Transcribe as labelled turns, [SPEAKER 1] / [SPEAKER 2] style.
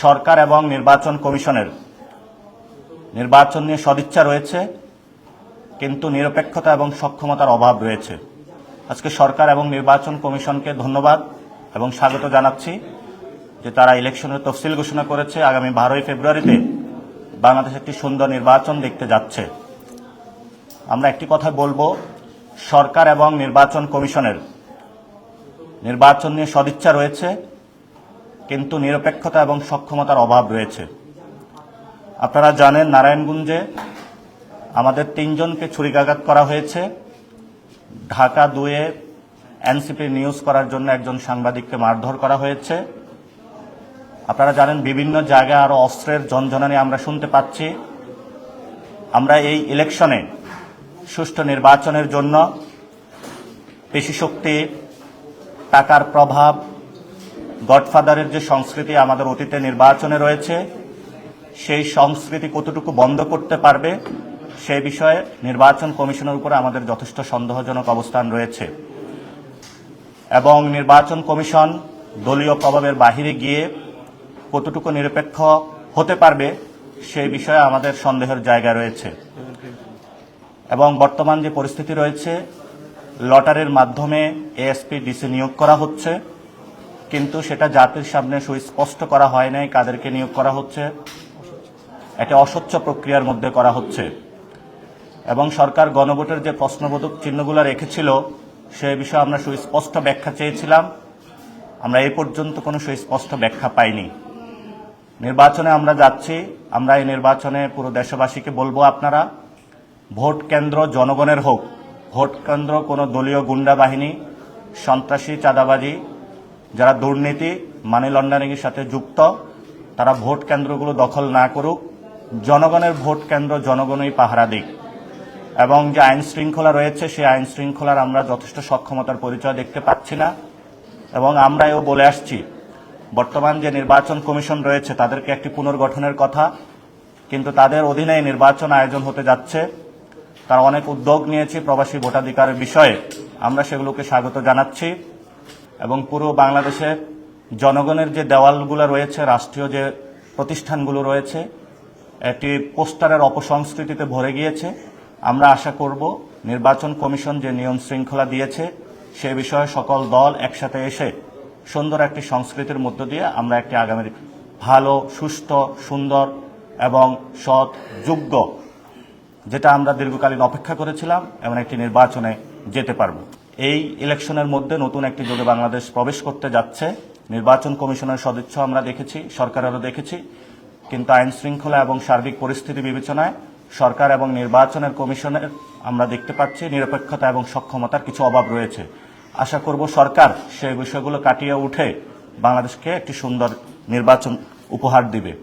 [SPEAKER 1] সরকার এবং নির্বাচন কমিশনের নির্বাচন নিয়ে সদিচ্ছা রয়েছে, কিন্তু নিরপেক্ষতা এবং সক্ষমতার অভাব রয়েছে। আজকে সরকার এবং নির্বাচন কমিশনকে ধন্যবাদ এবং স্বাগত জানাচ্ছি যে তারা ইলেকশনের তফসিল ঘোষণা করেছে। আগামী 12ই ফেব্রুয়ারিতে বাংলাদেশ একটি সুন্দর নির্বাচন দেখতে যাচ্ছে। আমরা একটি কথা বলবো, সরকার এবং নির্বাচন কমিশনের নির্বাচন নিয়ে সদিচ্ছা রয়েছে, কিন্তু নিরপেক্ষতা এবং সক্ষমতার অভাব রয়েছে। আপনারা জানেন, নারায়ণগঞ্জে আমাদের 3 জনকে ছুরিকাঘাত করা হয়েছে। ঢাকা 2-এ এনসিপি নিউজ করার জন্য একজন সাংবাদিককে মারধর করা হয়েছে। আপনারা জানেন, বিভিন্ন জায়গায় আরো অস্ত্রের ঝনঝনানি আমরা শুনতে পাচ্ছি। আমরা এই ইলেকশনে সুষ্ঠু নির্বাচনের জন্য পেশিশক্তি, টাকার প্রভাব, গডফাদারের যে সংস্কৃতি আমাদের অতীতে নির্বাচনে রয়েছে, সেই সংস্কৃতি কতটুকু বন্ধ করতে পারবে সেই বিষয়ে নির্বাচন কমিশনের উপরে আমাদের যথেষ্ট সন্দেহজনক অবস্থান রয়েছে। এবং নির্বাচন কমিশন দলীয় প্রভাবের বাহিরে গিয়ে কতটুকু নিরপেক্ষ হতে পারবে সেই বিষয়ে আমাদের সন্দেহের জায়গা রয়েছে। এবং বর্তমান যে পরিস্থিতি রয়েছে, লটারির মাধ্যমে এএসপি ডিসি নিয়োগ করা হচ্ছে, কিন্তু সেটা জাতির সামনে সুস্পষ্ট করা হয় নাই কাদেরকে নিয়োগ করা হচ্ছে। একটা অস্বচ্ছ প্রক্রিয়ার মধ্যে করা হচ্ছে। এবং সরকার গণভোটের যে প্রশ্নবোধক চিহ্নগুলো রেখেছিল সে বিষয়ে আমরা সুস্পষ্ট ব্যাখ্যা চেয়েছিলাম। আমরা এই পর্যন্ত কোনো সুস্পষ্ট ব্যাখ্যা পাইনি। নির্বাচনে আমরা যাচ্ছি, আমরা এই নির্বাচনে পুরো দেশবাসীকে বলবো, আপনারা ভোট কেন্দ্র জনগণের হোক। ভোট কেন্দ্র কোনো দলীয় গুন্ডা বাহিনী, সন্ত্রাসী, চাঁদাবাজি, যারা দুর্নীতি, মানি লন্ডারিংয়ের সাথে যুক্ত, তারা ভোট কেন্দ্রগুলো দখল না করুক। জনগণের ভোট কেন্দ্র জনগণই পাহারা দিক। এবং যে আইন শৃঙ্খলা রয়েছে সেই আইন শৃঙ্খলার আমরা যথেষ্ট সক্ষমতার পরিচয় দেখতে পাচ্ছি না। এবং আমরা এও বলে আসছি, বর্তমান যে নির্বাচন কমিশন রয়েছে তাদেরকে একটি পুনর্গঠনের কথা, কিন্তু তাদের অধীনে নির্বাচন আয়োজন হতে যাচ্ছে। তারা অনেক উদ্যোগ নিয়েছে প্রবাসী ভোটাধিকারের বিষয়ে, আমরা সেগুলোকে স্বাগত জানাচ্ছি। এবং পুরো বাংলাদেশে জনগণের যে দেওয়ালগুলো রয়েছে, রাষ্ট্রীয় যে প্রতিষ্ঠানগুলো রয়েছে, একটি পোস্টারের অপসংস্কৃতিতে ভরে গিয়েছে। আমরা আশা করব নির্বাচন কমিশন যে নিয়ম শৃঙ্খলা দিয়েছে সে বিষয়ে সকল দল একসাথে এসে সুন্দর একটি সংস্কৃতির মধ্য দিয়ে আমরা একটি আগামী ভালো, সুষ্ঠু, সুন্দর এবং সৎ, যোগ্য, যেটা আমরা দীর্ঘকালীন অপেক্ষা করেছিলাম, এমন একটি নির্বাচনে যেতে পারব। এই ইলেকশনের মধ্যে নতুন একটি যুগে বাংলাদেশ প্রবেশ করতে যাচ্ছে। নির্বাচন কমিশনের সদিচ্ছা আমরা দেখেছি, সরকারেরও দেখেছি, কিন্তু আইন শৃঙ্খলা এবং সার্বিক পরিস্থিতি বিবেচনায় সরকার এবং নির্বাচনের কমিশনের আমরা দেখতে পাচ্ছি নিরপেক্ষতা এবং সক্ষমতার কিছু অভাব রয়েছে। আশা করব সরকার সেই বিষয়গুলো কাটিয়ে উঠে বাংলাদেশকে একটি সুন্দর নির্বাচন উপহার দিবে।